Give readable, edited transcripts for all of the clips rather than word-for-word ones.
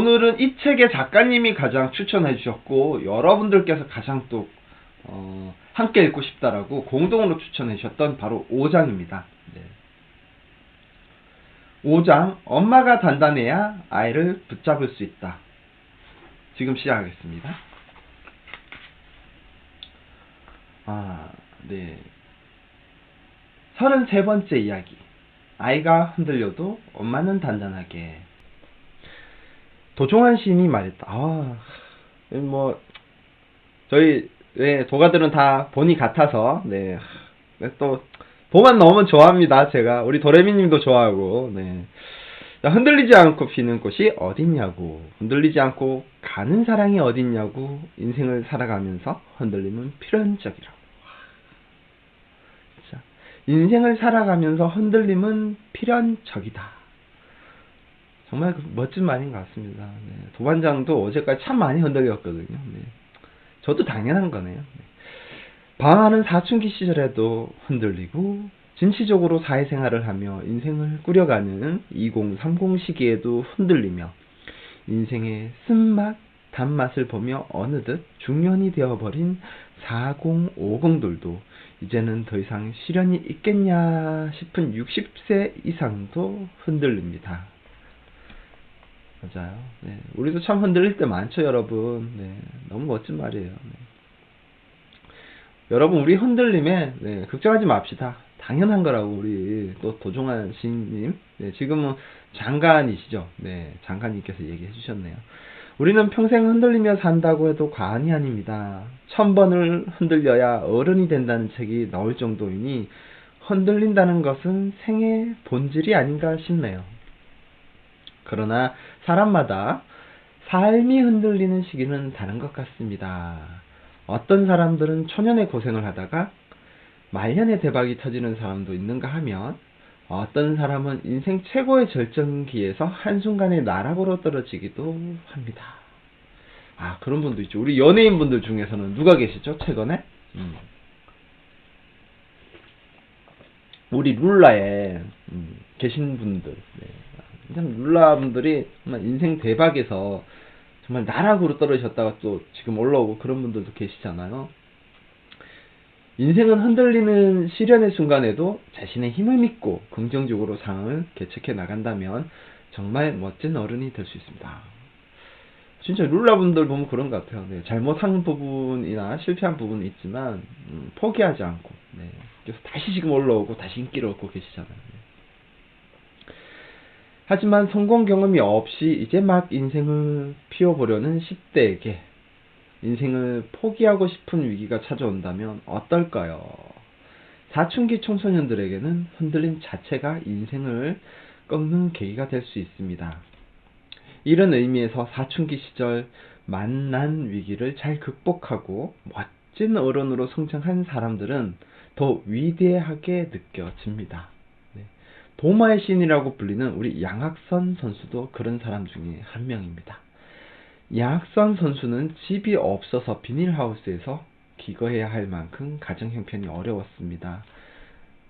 오늘은 이 책의 작가님이 가장 추천해 주셨고 여러분들께서 가장 또 함께 읽고 싶다라고 공동으로 추천해 주셨던 바로 5장입니다. 네. 5장 엄마가 단단해야 아이를 붙잡을 수 있다. 지금 시작하겠습니다. 네. 33번째 이야기. 아이가 흔들려도 엄마는 단단하게. 도종환 시인이 말했다. 저희 도가들은 다 본이 같아서, 네. 또 도만 너무 좋아합니다. 제가 우리 도레미님도 좋아하고, 네. 흔들리지 않고 피는 꽃이 어딨냐고, 흔들리지 않고 가는 사랑이 어딨냐고, 인생을 살아가면서 흔들림은 필연적이라고. 자, 인생을 살아가면서 흔들림은 필연적이다. 정말 멋진 말인 것 같습니다. 네. 도반장도 어제까지 참 많이 흔들렸거든요. 네. 저도 당연한 거네요. 네. 방황하는 사춘기 시절에도 흔들리고 진취적으로 사회생활을 하며 인생을 꾸려가는 2030 시기에도 흔들리며 인생의 쓴맛, 단맛을 보며 어느덧 중년이 되어버린 4050들도 이제는 더 이상 시련이 있겠냐 싶은 60세 이상도 흔들립니다. 맞아요. 네. 우리도 참 흔들릴 때 많죠, 여러분. 네. 너무 멋진 말이에요. 네. 여러분, 우리 흔들림에 걱정하지 맙시다. 당연한 거라고 우리 또 도종환 시인님, 네, 지금은 장관이시죠. 네, 장관님께서 얘기해 주셨네요. 우리는 평생 흔들리며 산다고 해도 과언이 아닙니다. 1000번을 흔들려야 어른이 된다는 책이 나올 정도이니 흔들린다는 것은 생의 본질이 아닌가 싶네요. 그러나 사람마다 삶이 흔들리는 시기는 다른 것 같습니다. 어떤 사람들은 초년의 고생을 하다가 말년에 대박이 터지는 사람도 있는가 하면 어떤 사람은 인생 최고의 절정기에서 한순간에 나락으로 떨어지기도 합니다. 그런 분도 있죠. 우리 연예인분들 중에서는 누가 계시죠? 최근에? 우리 룰라에 계신 분들. 네. 룰라 분들이 정말 인생 대박에서 정말 나락으로 떨어졌다가 또 지금 올라오고 그런 분들도 계시잖아요. 인생은 흔들리는 시련의 순간에도 자신의 힘을 믿고 긍정적으로 상황을 개척해 나간다면 정말 멋진 어른이 될 수 있습니다. 진짜 룰라분들 보면 그런 것 같아요. 네, 잘못한 부분이나 실패한 부분은 있지만 포기하지 않고, 네, 그래서 다시 지금 올라오고 다시 인기를 얻고 계시잖아요. 네. 하지만 성공 경험이 없이 이제 막 인생을 피워보려는 10대에게 인생을 포기하고 싶은 위기가 찾아온다면 어떨까요? 사춘기 청소년들에게는 흔들림 자체가 인생을 꺾는 계기가 될 수 있습니다. 이런 의미에서 사춘기 시절 만난 위기를 잘 극복하고 멋진 어른으로 성장한 사람들은 더 위대하게 느껴집니다. 도마의 신이라고 불리는 우리 양학선 선수도 그런 사람 중에 한 명입니다. 양학선 선수는 집이 없어서 비닐하우스에서 기거해야 할 만큼 가정 형편이 어려웠습니다.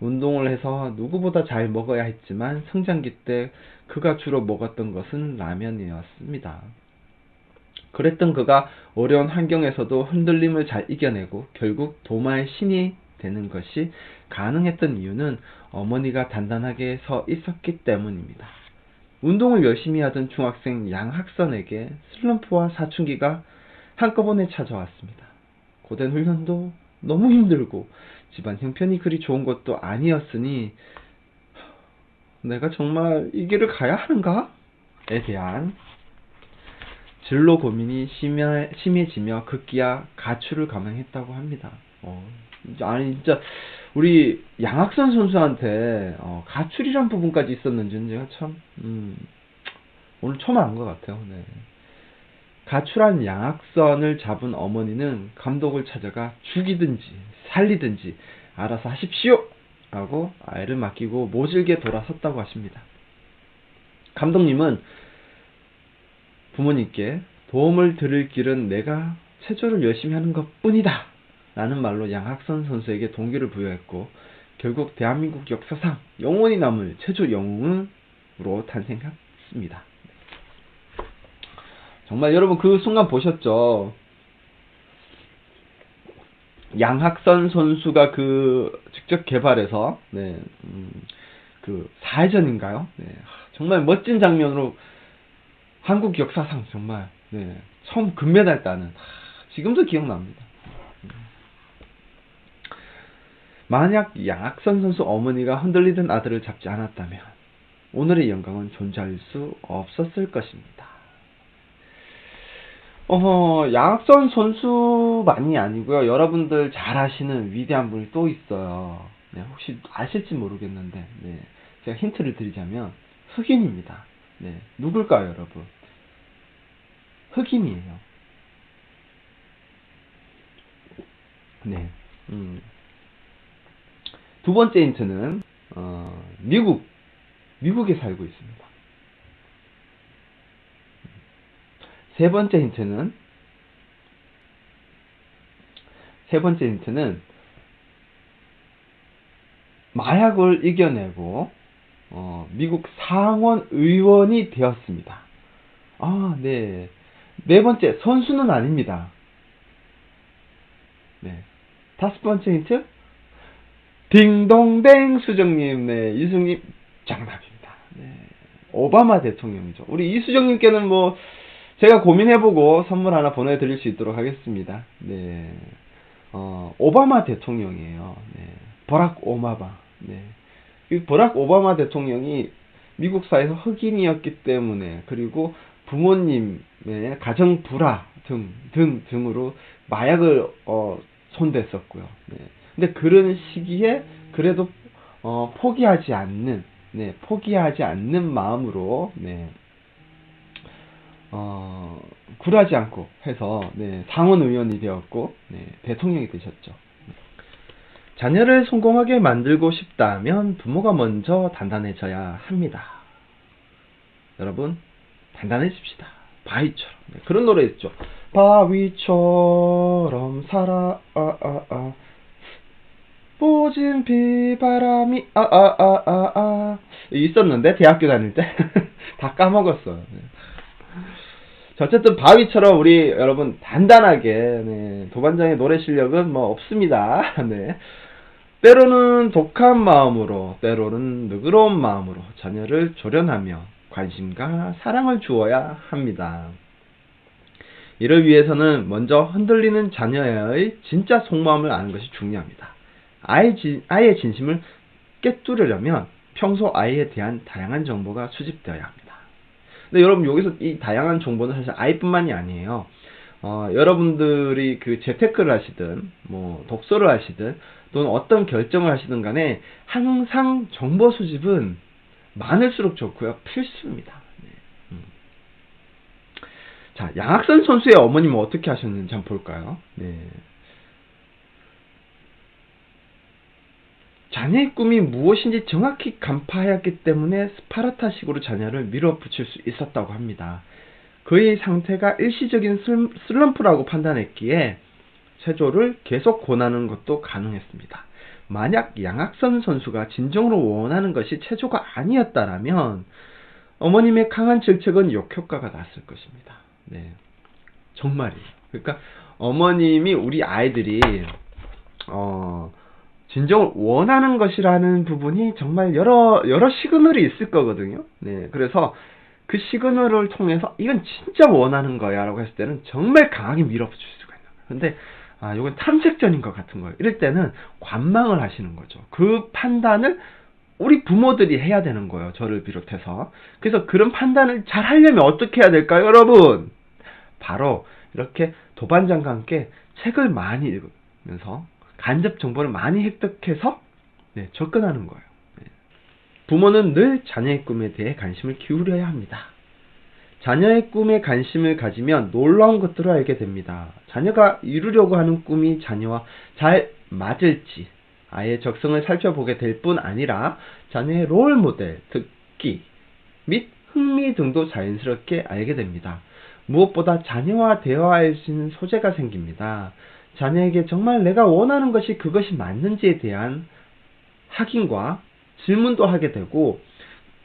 운동을 해서 누구보다 잘 먹어야 했지만 성장기 때 그가 주로 먹었던 것은 라면이었습니다. 그랬던 그가 어려운 환경에서도 흔들림을 잘 이겨내고 결국 도마의 신이 되는 것이 가능했던 이유는 어머니가 단단하게 서 있었기 때문입니다. 운동을 열심히 하던 중학생 양학선에게 슬럼프와 사춘기가 한꺼번에 찾아왔습니다. 고된 훈련도 너무 힘들고 집안 형편이 그리 좋은 것도 아니었으니 내가 정말 이 길을 가야 하는가?에 대한 진로 고민이 심해지며 급기야 가출을 감행했다고 합니다. 진짜 우리 양학선 선수한테 가출이란 부분까지 있었는지는 제가 참 오늘 처음 안 것 같아요. 네. 가출한 양학선을 잡은 어머니는 감독을 찾아가 죽이든지 살리든지 알아서 하십시오 하고 아이를 맡기고 모질게 돌아섰다고 하십니다. 감독님은 부모님께 도움을 드릴 길은 내가 체조를 열심히 하는 것 뿐이다 라는 말로 양학선 선수에게 동기를 부여했고 결국 대한민국 역사상 영원히 남을 체조 영웅으로 탄생했습니다. 정말 여러분 그 순간 보셨죠? 양학선 선수가 그 직접 개발해서 그 4회전인가요? 네, 정말 멋진 장면으로 한국 역사상 정말 처음 금메달 따는 지금도 기억납니다. 만약 양학선 선수 어머니가 흔들리던 아들을 잡지 않았다면 오늘의 영광은 존재할 수 없었을 것입니다. 양학선 선수만이 아니고요. 여러분들 잘 아시는 위대한 분이 또 있어요. 네, 혹시 아실지 모르겠는데 제가 힌트를 드리자면 흑인입니다. 네, 누굴까요, 여러분? 흑인이에요. 네. 두 번째 힌트는 미국에 살고 있습니다. 세 번째 힌트는 마약을 이겨내고 미국 상원 의원이 되었습니다. 네. 네 번째, 선수는 아닙니다. 네. 다섯 번째 힌트, 딩동댕 수정님, 네, 이수정님 정답입니다. 네. 오바마 대통령이죠. 우리 이수정님께는 뭐 제가 고민해보고 선물 하나 보내드릴 수 있도록 하겠습니다. 네. 오바마 대통령이에요. 네. 버락 오바마. 네. 이 버락 오바마 대통령이 미국 사회에서 흑인이었기 때문에, 그리고 부모님의 가정 불화 등으로 마약을 손댔었고요. 네. 근데 그런 시기에 그래도 포기하지 않는 마음으로 굴하지 않고 해서 상원 의원이 되었고 대통령이 되셨죠. 자녀를 성공하게 만들고 싶다면 부모가 먼저 단단해져야 합니다. 여러분, 단단해집시다. 바위처럼. 그런 노래 있죠. 바위처럼 살아 뽀진 비바람이 있었는데 대학교 다닐 때 다 까먹었어요. 어쨌든 바위처럼 우리 여러분 단단하게 도반장의 노래 실력은 뭐 없습니다. 때로는 독한 마음으로, 때로는 너그러운 마음으로 자녀를 조련하며 관심과 사랑을 주어야 합니다. 이를 위해서는 먼저 흔들리는 자녀의 진짜 속마음을 아는 것이 중요합니다. 아이의 진심을 꿰뚫으려면 평소 아이에 대한 다양한 정보가 수집되어야 합니다. 근데 여러분, 여기서 이 다양한 정보는 사실 아이뿐만이 아니에요. 여러분들이 그 재테크를 하시든 뭐 독서를 하시든 또는 어떤 결정을 하시든 간에 항상 정보 수집은 많을수록 좋고요. 필수입니다. 자, 양학선 선수의 어머님은 어떻게 하셨는지 한번 볼까요? 자녀의 꿈이 무엇인지 정확히 간파하였기 때문에 스파르타식으로 자녀를 밀어붙일 수 있었다고 합니다. 그의 상태가 일시적인 슬럼프라고 판단했기에 체조를 계속 권하는 것도 가능했습니다. 만약 양학선 선수가 진정으로 원하는 것이 체조가 아니었다면 어머님의 강한 질책은 역효과가 났을 것입니다. 정말이에요. 그러니까 어머님이 우리 아이들이 진정을 원하는 것이라는 부분이 정말 여러 시그널이 있을 거거든요. 그래서 그 시그널을 통해서 이건 진짜 원하는 거야 라고 했을 때는 정말 강하게 밀어붙일 수가 있는 거예요. 근데 이건 탐색전인 것 같은 거예요. 이럴 때는 관망을 하시는 거죠. 그 판단을 우리 부모들이 해야 되는 거예요. 저를 비롯해서. 그래서 그런 판단을 잘 하려면 어떻게 해야 될까요, 여러분? 바로 이렇게 도반장과 함께 책을 많이 읽으면서 간접 정보를 많이 획득해서 접근하는 거예요. 부모는 늘 자녀의 꿈에 대해 관심을 기울여야 합니다. 자녀의 꿈에 관심을 가지면 놀라운 것들을 알게 됩니다. 자녀가 이루려고 하는 꿈이 자녀와 잘 맞을지 아이의 적성을 살펴보게 될 뿐 아니라 자녀의 롤모델, 특기 및 흥미 등도 자연스럽게 알게 됩니다. 무엇보다 자녀와 대화할 수 있는 소재가 생깁니다. 자녀에게 정말 내가 원하는 것이 그것이 맞는지에 대한 확인과 질문도 하게 되고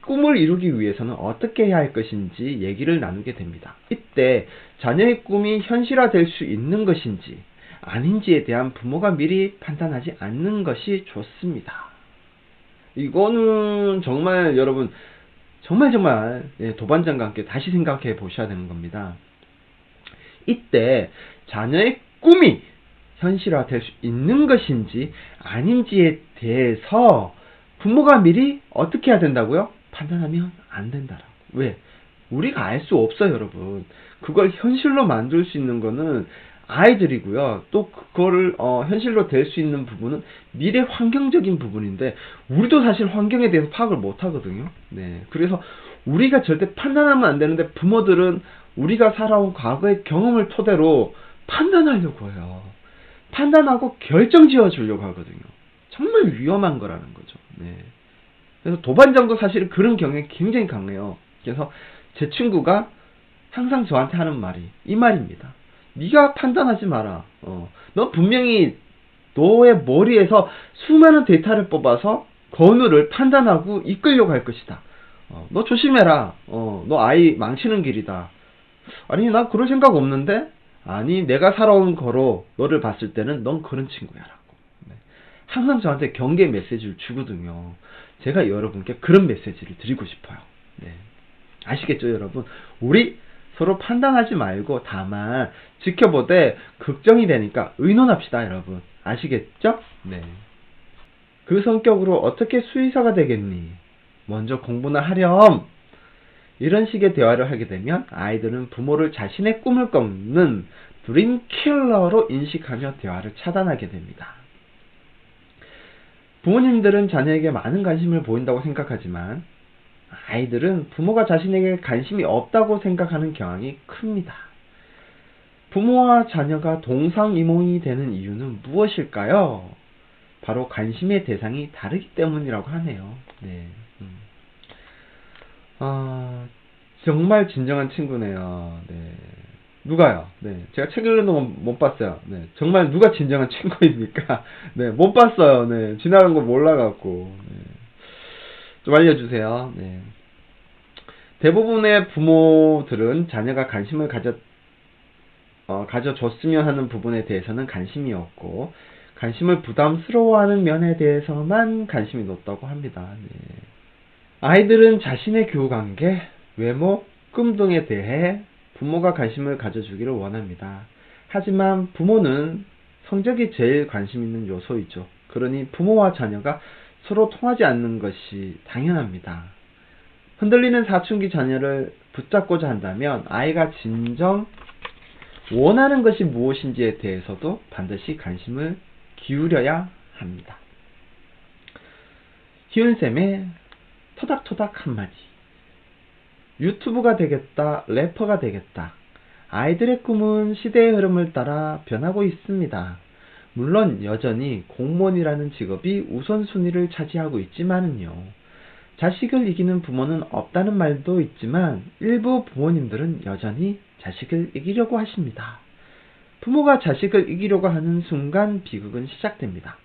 꿈을 이루기 위해서는 어떻게 해야 할 것인지 얘기를 나누게 됩니다. 이때 자녀의 꿈이 현실화될 수 있는 것인지 아닌지에 대한 부모가 미리 판단하지 않는 것이 좋습니다. 이거는 정말 여러분 정말 도반장과 함께 다시 생각해 보셔야 되는 겁니다. 이때 자녀의 꿈이 현실화될 수 있는 것인지 아닌지에 대해서 부모가 미리 어떻게 해야 된다고요? 판단하면 안 된다라고. 왜? 우리가 알 수 없어요, 여러분. 그걸 현실로 만들 수 있는 거는 아이들이고요. 또 그거를 현실로 될 수 있는 부분은 미래 환경적인 부분인데 우리도 사실 환경에 대해서 파악을 못 하거든요. 네. 그래서 우리가 절대 판단하면 안 되는데 부모들은 우리가 살아온 과거의 경험을 토대로 판단하려고 해요. 판단하고 결정 지어 주려고 하거든요. 정말 위험한 거라는 거죠. 네. 그래서 도반장도 사실 그런 경향이 굉장히 강해요. 그래서 제 친구가 항상 저한테 하는 말이 이 말입니다. 네가 판단하지 마라. 너 분명히 너의 머리에서 수많은 데이터를 뽑아서 건우를 판단하고 이끌려고 할 것이다. 너 조심해라. 너 아이 망치는 길이다. 아니 나 그럴 생각 없는데? 아니 내가 살아온 거로 너를 봤을 때는 넌 그런 친구야라고. 네. 항상 저한테 경계 메시지를 주거든요. 제가 여러분께 그런 메시지를 드리고 싶어요. 네. 아시겠죠 여러분? 우리 서로 판단하지 말고 다만 지켜보되 걱정이 되니까 의논합시다 여러분. 아시겠죠? 네. 그 성격으로 어떻게 수의사가 되겠니? 먼저 공부나 하렴. 이런 식의 대화를 하게 되면 아이들은 부모를 자신의 꿈을 꺾는 드림킬러로 인식하며 대화를 차단하게 됩니다. 부모님들은 자녀에게 많은 관심을 보인다고 생각하지만 아이들은 부모가 자신에게 관심이 없다고 생각하는 경향이 큽니다. 부모와 자녀가 동상이몽이 되는 이유는 무엇일까요? 바로 관심의 대상이 다르기 때문이라고 하네요. 네. 정말 진정한 친구네요. 네. 누가요? 네. 제가 책 읽는 동안 못 봤어요. 네. 정말 누가 진정한 친구입니까? 네. 못 봤어요. 네. 지나간 거 몰라갖고. 네. 좀 알려주세요. 네. 대부분의 부모들은 자녀가 관심을 가져줬으면 하는 부분에 대해서는 관심이 없고, 관심을 부담스러워하는 면에 대해서만 관심이 높다고 합니다. 네. 아이들은 자신의 교우관계, 외모, 꿈 등에 대해 부모가 관심을 가져주기를 원합니다. 하지만 부모는 성적이 제일 관심 있는 요소이죠. 그러니 부모와 자녀가 서로 통하지 않는 것이 당연합니다. 흔들리는 사춘기 자녀를 붙잡고자 한다면 아이가 진정 원하는 것이 무엇인지에 대해서도 반드시 관심을 기울여야 합니다. 희은쌤의 토닥토닥 한마디. 유튜브가 되겠다, 래퍼가 되겠다. 아이들의 꿈은 시대의 흐름을 따라 변하고 있습니다. 물론 여전히 공무원이라는 직업이 우선순위를 차지하고 있지만은요. 자식을 이기는 부모는 없다는 말도 있지만 일부 부모님들은 여전히 자식을 이기려고 하십니다. 부모가 자식을 이기려고 하는 순간 비극은 시작됩니다.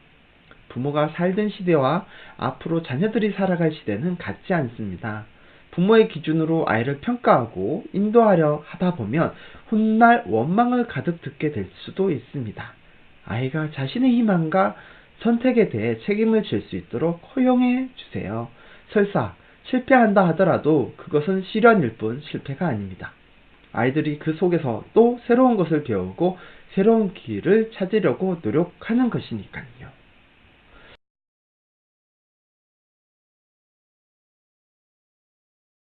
부모가 살던 시대와 앞으로 자녀들이 살아갈 시대는 같지 않습니다. 부모의 기준으로 아이를 평가하고 인도하려 하다 보면 훗날 원망을 가득 듣게 될 수도 있습니다. 아이가 자신의 희망과 선택에 대해 책임을 질 수 있도록 허용해 주세요. 설사 실패한다 하더라도 그것은 시련일 뿐 실패가 아닙니다. 아이들이 그 속에서 또 새로운 것을 배우고 새로운 길을 찾으려고 노력하는 것이니까요.